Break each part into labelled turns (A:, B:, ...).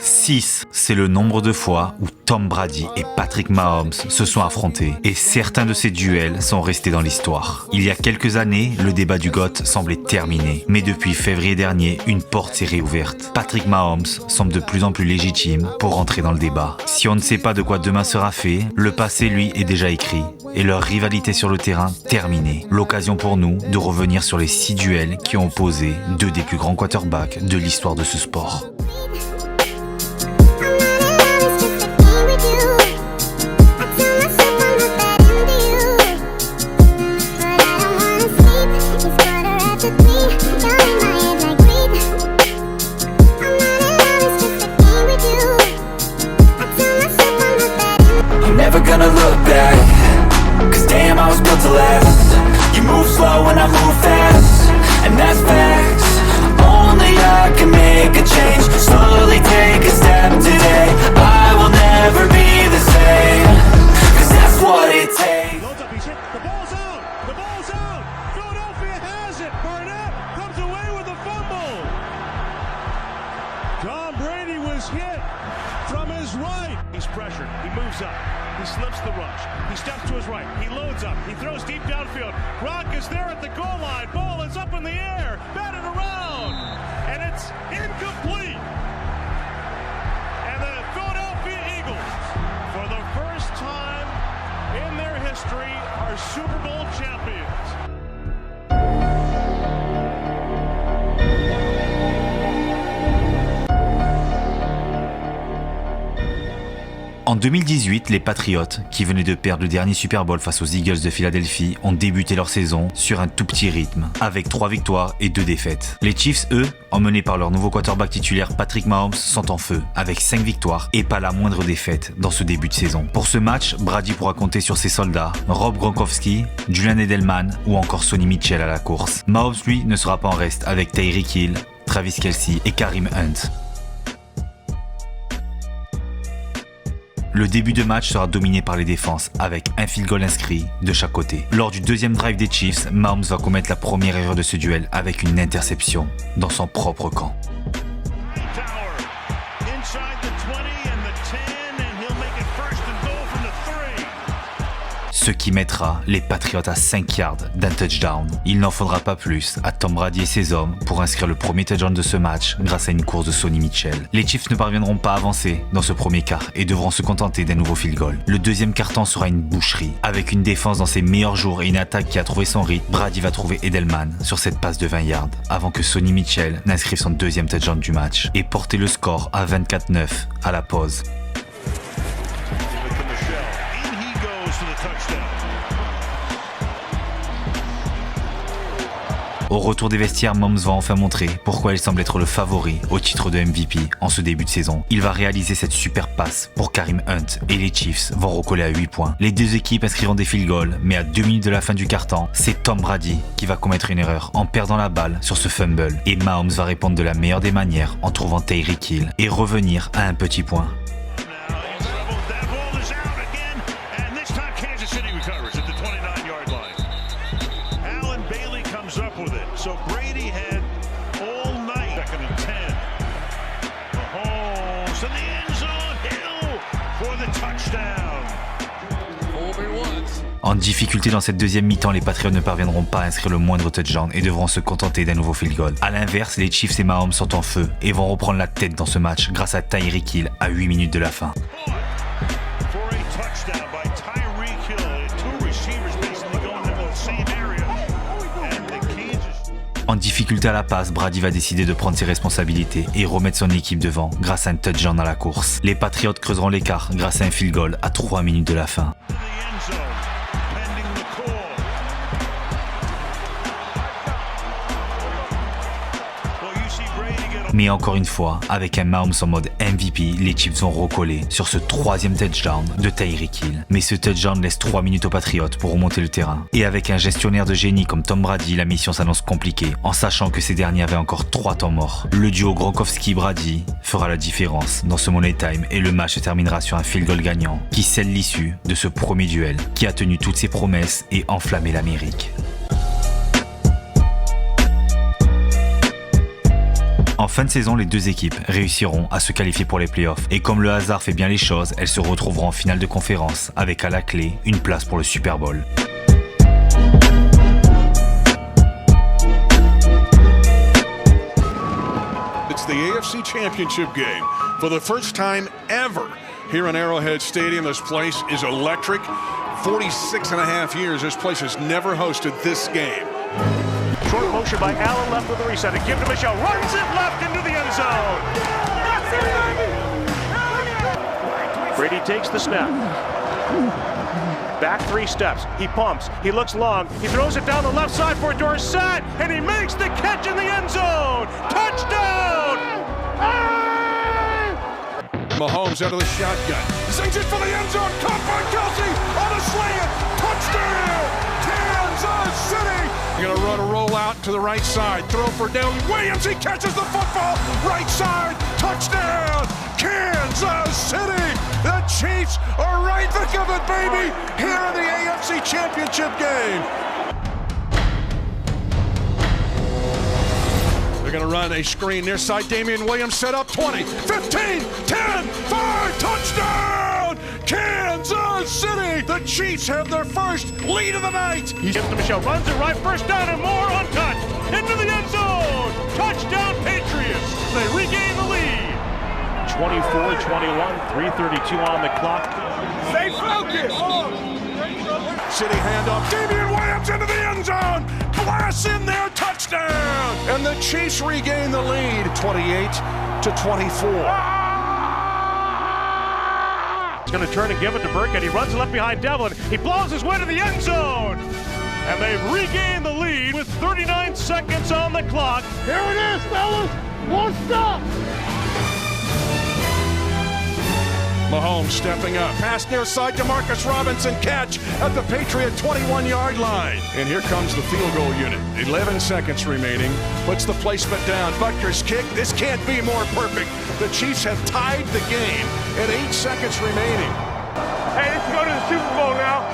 A: 6, c'est le nombre de fois où Tom Brady et Patrick Mahomes se sont affrontés, et certains de ces duels sont restés dans l'histoire. Il y a quelques années, le débat du GOAT semblait terminé, mais depuis février dernier, une porte s'est réouverte. Patrick Mahomes semble de plus en plus légitime pour entrer dans le débat. Si on ne sait pas de quoi demain sera fait, le passé lui est déjà écrit, et leur rivalité sur le terrain terminée. L'occasion pour nous de revenir sur les 6 duels qui ont opposé 2 des plus grands quarterbacks de l'histoire de ce sport.
B: Never gonna look back, cause damn I was built to last. You move slow and I move fast, and that's facts. Only I can make a change, slowly take a step today. I will never be the same, cause that's what it takes.
C: Loads up, he's hit, the ball's out, the ball's out. Philadelphia has it, Burnett comes away with a fumble. Tom Brady was hit from his right. He's pressured, he moves up. He slips the rush. He steps to his right. He loads up. He throws deep downfield. Gronk is there at the goal line. Ball is up in the air. Batted around. And it's incomplete. And the Philadelphia Eagles, for the first time in their history, are Super Bowl champions.
A: En 2018, les Patriots, qui venaient de perdre le dernier Super Bowl face aux Eagles de Philadelphie, ont débuté leur saison sur un tout petit rythme, avec 3 victoires et 2 défaites. Les Chiefs, eux, emmenés par leur nouveau quarterback titulaire Patrick Mahomes, sont en feu, avec 5 victoires et pas la moindre défaite dans ce début de saison. Pour ce match, Brady pourra compter sur ses soldats, Rob Gronkowski, Julian Edelman ou encore Sonny Mitchell à la course. Mahomes, lui, ne sera pas en reste avec Tyreek Hill, Travis Kelce et Kareem Hunt. Le début de match sera dominé par les défenses, avec un field goal inscrit de chaque côté. Lors du deuxième drive des Chiefs, Mahomes va commettre la première erreur de ce duel avec une interception dans son propre camp. Ce qui mettra les Patriots à 5 yards d'un touchdown. Il n'en faudra pas plus à Tom Brady et ses hommes pour inscrire le premier touchdown de ce match grâce à une course de Sonny Mitchell. Les Chiefs ne parviendront pas à avancer dans ce premier quart et devront se contenter d'un nouveau field goal. Le deuxième quart-temps sera une boucherie. Avec une défense dans ses meilleurs jours et une attaque qui a trouvé son rythme, Brady va trouver Edelman sur cette passe de 20 yards avant que Sonny Mitchell n'inscrive son deuxième touchdown du match et porter le score à 24-9 à la pause. Au retour des vestiaires, Mahomes va enfin montrer pourquoi il semble être le favori au titre de MVP en ce début de saison. Il va réaliser cette super passe pour Kareem Hunt et les Chiefs vont recoller à 8 points. Les deux équipes inscriront des field goals, mais à 2 minutes de la fin du quart-temps, c'est Tom Brady qui va commettre une erreur en perdant la balle sur ce fumble. Et Mahomes va répondre de la meilleure des manières en trouvant Tyreek Hill et revenir à un petit point.
C: So Brady had all night. Second and 10. Mahomes in the end zone. Hill for the touchdown.
A: En difficulté dans cette deuxième mi-temps, les Patriots ne parviendront pas à inscrire le moindre touchdown et devront se contenter d'un nouveau field goal. A l'inverse, les Chiefs et Mahomes sont en feu et vont reprendre la tête dans ce match grâce à Tyreek Hill à 8 minutes de la fin. En difficulté à la passe, Brady va décider de prendre ses responsabilités et remettre son équipe devant grâce à un touchdown à la course. Les Patriots creuseront l'écart grâce à un field goal à 3 minutes de la fin. Mais encore une fois, avec un Mahomes en mode MVP, les Chiefs vont recoller sur ce troisième touchdown de Tyreek Hill. Mais ce touchdown laisse 3 minutes aux Patriots pour remonter le terrain. Et avec un gestionnaire de génie comme Tom Brady, la mission s'annonce compliquée, en sachant que ces derniers avaient encore 3 temps morts. Le duo Gronkowski-Brady fera la différence dans ce Money Time et le match se terminera sur un field goal gagnant qui scelle l'issue de ce premier duel qui a tenu toutes ses promesses et enflammé l'Amérique. En fin de saison, les deux équipes réussiront à se qualifier pour les playoffs. Et comme le hasard fait bien les choses, elles se retrouveront en finale de conférence avec à la clé une place pour le Super Bowl.
C: It's the AFC Championship game. For the first time ever here in Arrowhead Stadium, this place is electric. 46 and a half years, this place has never hosted this game. Short motion by Allen left with the reset. A give to Michel. Runs it left into the end zone. Brady takes the snap. Back 3 steps. He pumps. He looks long. He throws it down the left side for Dorsett, and he makes the catch in the end zone. Touchdown! Mahomes out of the shotgun. Sings it for the end zone. Caught by Kelsey on a slant. Touchdown! Kansas City! Going to run a roll out to the right side. Throw for Dale Williams. He catches the football. Right side. Touchdown! Kansas City! The Chiefs are right thick of it, baby! Here in the AFC Championship game. They're going to run a screen near side. Damian Williams set up 20, 15, 10, 5, touchdown! Kansas City! The Chiefs have their first lead of the night. He gives to Michel, runs it right, first down and more, untouched. Into the end zone! Touchdown Patriots! They regain the lead. 24-21, 3:32 on the clock. Stay focused! City handoff, Damian Williams into the end zone! Blast in there, touchdown! And the Chiefs regain the lead, 28-24. He's going to turn and give it to Burkhead. He runs left behind Devlin. He blows his way to the end zone! And they've regained the lead with 39 seconds on the clock. Here it is, fellas! Won't stop! Mahomes stepping up. Pass near side to Marcus Robinson. Catch at the Patriot 21-yard line. And here comes the field goal unit. 11 seconds remaining. Puts the placement down. Butker's kick. This can't be more perfect. The Chiefs have tied the game at 8 seconds remaining.
D: Hey, this is go to the Super Bowl now.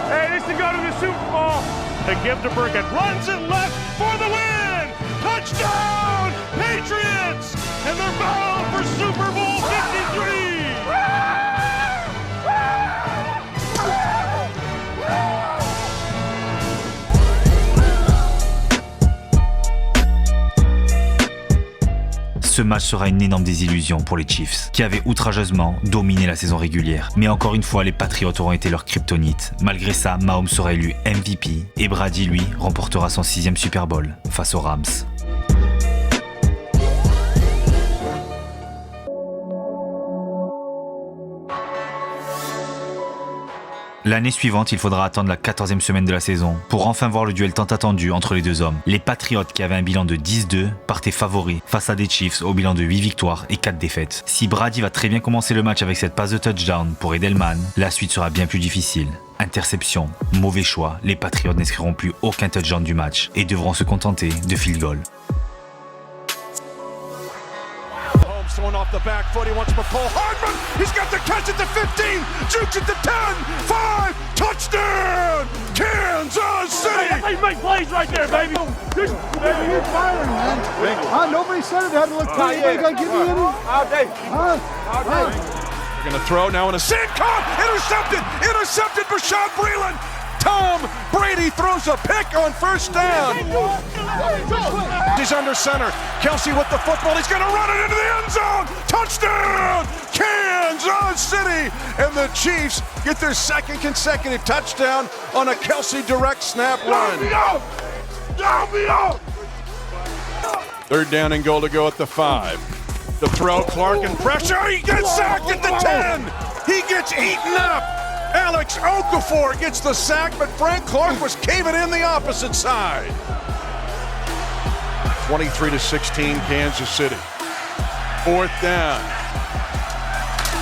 D: Hey, this is go to the Super Bowl.
C: The give to Burkett. Runs it left for the win. Touchdown, Patriots! And they're bound for Super Bowl 53.
A: Ce match sera une énorme désillusion pour les Chiefs, qui avaient outrageusement dominé la saison régulière. Mais encore une fois, les Patriots auront été leur kryptonite. Malgré ça, Mahomes sera élu MVP et Brady, lui, remportera son 6e Super Bowl face aux Rams. L'année suivante, il faudra attendre la 14e semaine de la saison pour enfin voir le duel tant attendu entre les deux hommes. Les Patriots, qui avaient un bilan de 10-2, partaient favoris face à des Chiefs au bilan de 8 victoires et 4 défaites. Si Brady va très bien commencer le match avec cette passe de touchdown pour Edelman, la suite sera bien plus difficile. Interception, mauvais choix, les Patriots n'inscriront plus aucun touchdown du match et devront se contenter de field goal.
C: Throwing off the back foot, he wants McCall Hardman, he's got the catch at the 15, jukes at the 10, 5, touchdown, Kansas City!
D: That's how you make plays right there, baby.
E: He's firing, man. Nobody said it had to look pretty. You gotta give me any.
D: All day.
C: They're gonna throw now in a sand caught, intercepted Bashaud Breeland. Tom Brady throws a pick on first down. He's under center. Kelsey with the football. He's going to run it into the end zone. Touchdown, Kansas City. And the Chiefs get their second consecutive touchdown on a Kelsey direct snap run. Third down and goal to go at the 5. The throw, Clark and pressure. He gets sacked at the 10. He gets eaten up. Alex Okafor gets the sack, but Frank Clark was caving in the opposite side. 23-16, Kansas City. Fourth down.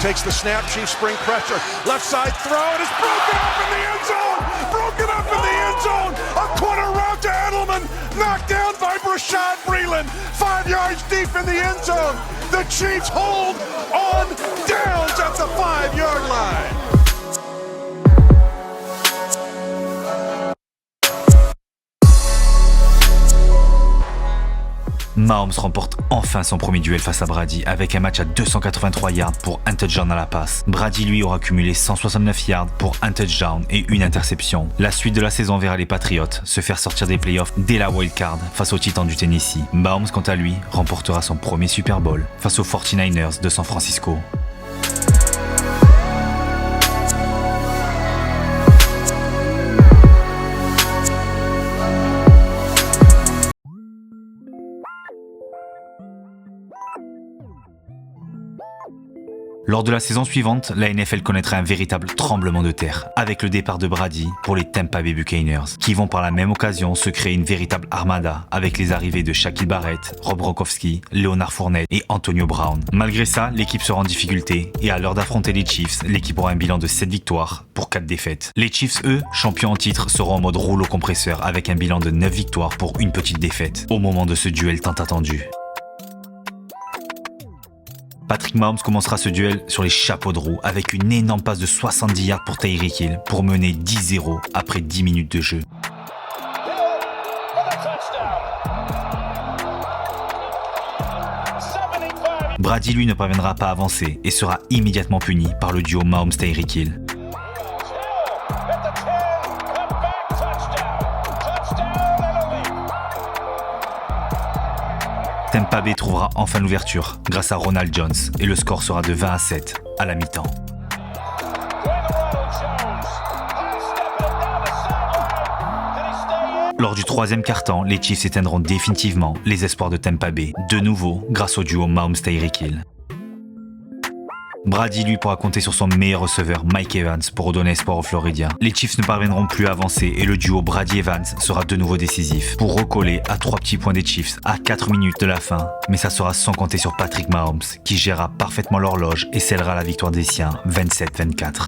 C: Takes the snap, Chiefs spring pressure. Left side throw, and it's broken up in the end zone! Broken up in the end zone! A corner route to Edelman, knocked down by Bashaud Breeland. 5 yards deep in the end zone. The Chiefs hold on downs at the 5-yard line.
A: Mahomes remporte enfin son premier duel face à Brady avec un match à 283 yards pour un touchdown à la passe. Brady lui aura cumulé 169 yards pour un touchdown et une interception. La suite de la saison verra les Patriots se faire sortir des playoffs dès la wild card face aux Titans du Tennessee. Mahomes, quant à lui, remportera son premier Super Bowl face aux 49ers de San Francisco. Lors de la saison suivante, la NFL connaîtra un véritable tremblement de terre avec le départ de Brady pour les Tampa Bay Buccaneers, qui vont par la même occasion se créer une véritable armada avec les arrivées de Shaquille Barrett, Rob Gronkowski, Leonard Fournette et Antonio Brown. Malgré ça, l'équipe sera en difficulté et à l'heure d'affronter les Chiefs, l'équipe aura un bilan de 7 victoires pour 4 défaites. Les Chiefs, eux, champions en titre, seront en mode rouleau compresseur avec un bilan de 9 victoires pour une petite défaite au moment de ce duel tant attendu. Patrick Mahomes commencera ce duel sur les chapeaux de roue avec une énorme passe de 70 yards pour Tyreek Hill pour mener 10-0 après 10 minutes de jeu. Brady lui ne parviendra pas à avancer et sera immédiatement puni par le duo Mahomes-Tyreek Hill. Tampa Bay trouvera enfin l'ouverture grâce à Ronald Jones et le score sera de 20-7 à la mi-temps. Lors du troisième quart-temps, les Chiefs éteindront définitivement les espoirs de Tampa Bay, de nouveau grâce au duo Mahomes-Tyreek Hill. Brady lui pourra compter sur son meilleur receveur Mike Evans pour redonner espoir aux Floridiens. Les Chiefs ne parviendront plus à avancer et le duo Brady-Evans sera de nouveau décisif pour recoller à 3 petits points des Chiefs à 4 minutes de la fin. Mais ça sera sans compter sur Patrick Mahomes qui gérera parfaitement l'horloge et scellera la victoire des siens 27-24.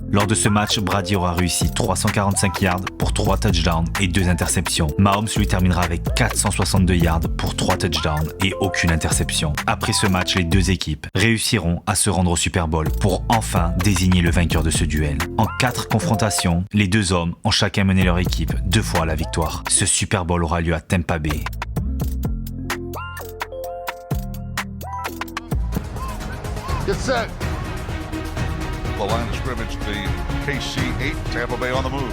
A: Lors de ce match, Brady aura réussi 345 yards pour 3 touchdowns et 2 interceptions. Mahomes lui terminera avec 462 yards pour 3 touchdowns et aucune interception. Après ce match, les deux équipes réussiront à se rendre au Super Bowl pour enfin désigner le vainqueur de ce duel. En 4 confrontations, les deux hommes ont chacun mené leur équipe 2 fois à la victoire. Ce Super Bowl aura lieu à Tampa Bay.
E: Get set.
F: The line of scrimmage, the KC 8, Tampa Bay on the move.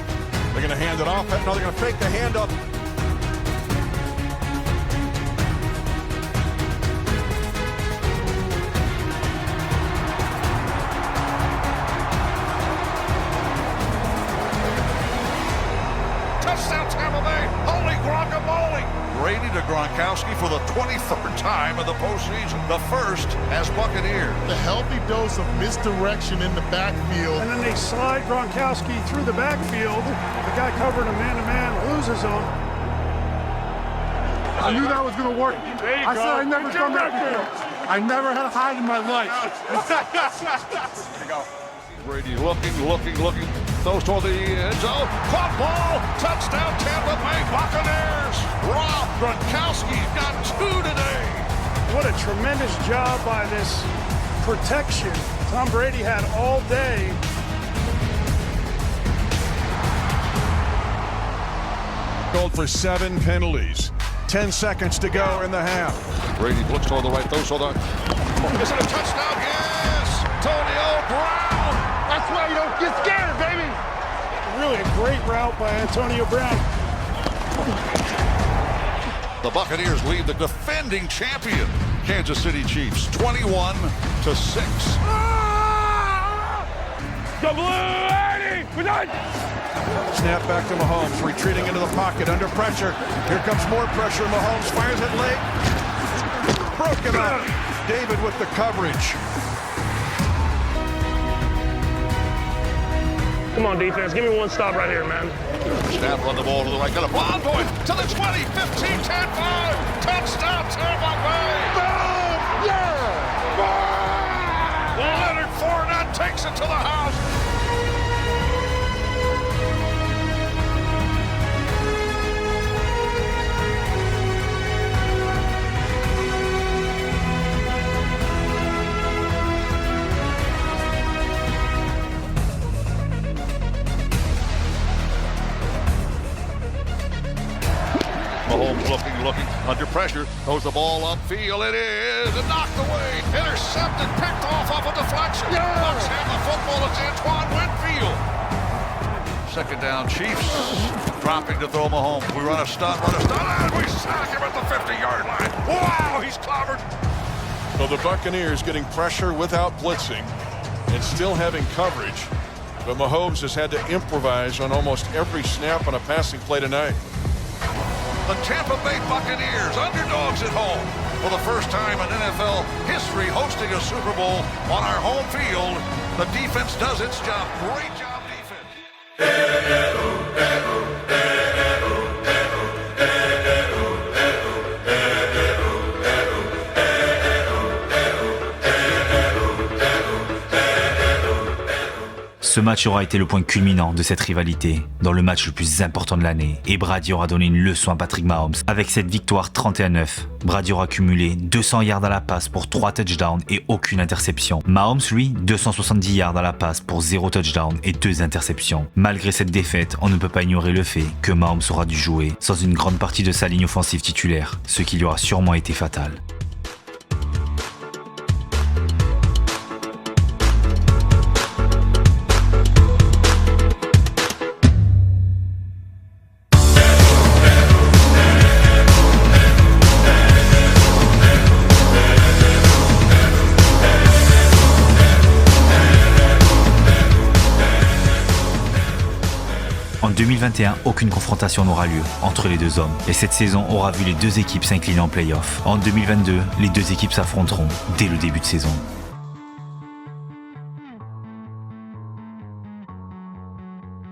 D: They're going to hand it off. No, they're going to fake the handoff.
F: Touchdown Tampa Bay! Holy guacamole! Brady to Gronkowski for the 23rd time in the postseason. The first as Buccaneers.
E: The healthy dose of misdirection in the backfield.
C: And then they slide Gronkowski through the backfield. The guy covering him man-to-man loses him.
E: I knew that was going to work.
C: There you
E: I
C: go.
E: said I never done that before. I never had a hide in my life.
F: Brady looking. Throws toward the end zone. Caught ball. Touchdown Tampa Bay Buccaneers. Rob Gronkowski got 2 today.
C: What a tremendous job by this protection Tom Brady had all day.
D: Gold for 7 penalties. 10 seconds to go in the half.
F: Brady looks toward the right. Throws toward the... Is it a touchdown? Yes! Antonio Brown!
E: That's why you don't get scared, baby.
C: Really a great route by Antonio Brown.
F: The Buccaneers lead the defending champion Kansas City Chiefs 21-6.
D: The Blue 80! Snap back to Mahomes, retreating into the pocket under pressure. Here comes more pressure. Mahomes fires it late. Broken up. David with the coverage.
C: Come on, defense. Give me one stop right here, man.
F: Snap, run the ball to the right. Got a blind boy to the 20, 15, 10, 5. Touchdown, Tampa Bay. Boom! Yeah! Boom! Leonard Fournette takes it to the house. Mahomes looking under pressure. Throws the ball upfield. It is knocked away. Intercepted, picked off a deflection. Bucks have the football. It's Antoine Winfield. Second down, Chiefs dropping to throw Mahomes. We run a stunt, and we sack him at the 50-yard line. Wow, he's clobbered.
D: So the Buccaneers getting pressure without blitzing and still having coverage. But Mahomes has had to improvise on almost every snap on a passing play tonight.
F: The Tampa Bay Buccaneers, underdogs at home. For the first time in NFL history, hosting a Super Bowl on our home field. The defense does its job. Great job, defense.
A: Ce match aura été le point culminant de cette rivalité, dans le match le plus important de l'année, et Brady aura donné une leçon à Patrick Mahomes. Avec cette victoire 31-9, Brady aura cumulé 200 yards à la passe pour 3 touchdowns et aucune interception. Mahomes, lui, 270 yards à la passe pour 0 touchdown et 2 interceptions. Malgré cette défaite, on ne peut pas ignorer le fait que Mahomes aura dû jouer sans une grande partie de sa ligne offensive titulaire, ce qui lui aura sûrement été fatal. En 2021, aucune confrontation n'aura lieu entre les deux hommes et cette saison aura vu les deux équipes s'incliner en play-off. En 2022, les deux équipes s'affronteront dès le début de saison.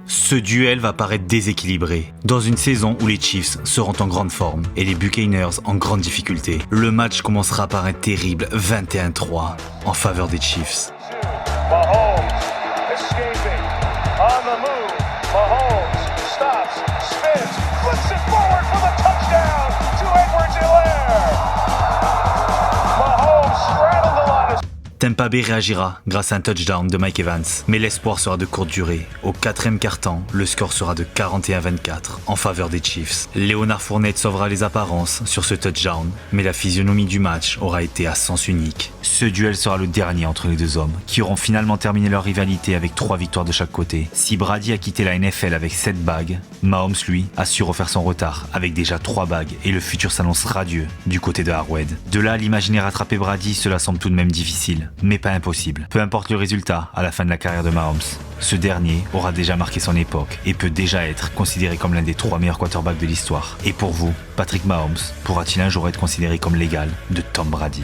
A: Ce duel va paraître déséquilibré, dans une saison où les Chiefs seront en grande forme et les Buccaneers en grande difficulté. Le match commencera par un terrible 21-3 en faveur des Chiefs.
C: Mahomes escaping on the move. Mahomes stops, spins, flips it forward for the touchdown to Edwards-Helaire. Mahomes straddled the line of...
A: Tampa Bay réagira grâce à un touchdown de Mike Evans, mais l'espoir sera de courte durée. Au 4e quart-temps, le score sera de 41-24 en faveur des Chiefs. Léonard Fournette sauvera les apparences sur ce touchdown, mais la physionomie du match aura été à sens unique. Ce duel sera le dernier entre les deux hommes, qui auront finalement terminé leur rivalité avec 3 victoires de chaque côté. Si Brady a quitté la NFL avec 7 bagues, Mahomes, lui, a su refaire son retard avec déjà 3 bagues et le futur s'annonce radieux du côté de Arrowhead. De là à l'imaginer rattraper Brady, cela semble tout de même difficile, mais pas impossible. Peu importe le résultat à la fin de la carrière de Mahomes, ce dernier aura déjà marqué son époque et peut déjà être considéré comme l'un des 3 meilleurs quarterbacks de l'histoire. Et pour vous, Patrick Mahomes pourra-t-il un jour être considéré comme l'égal de Tom Brady ?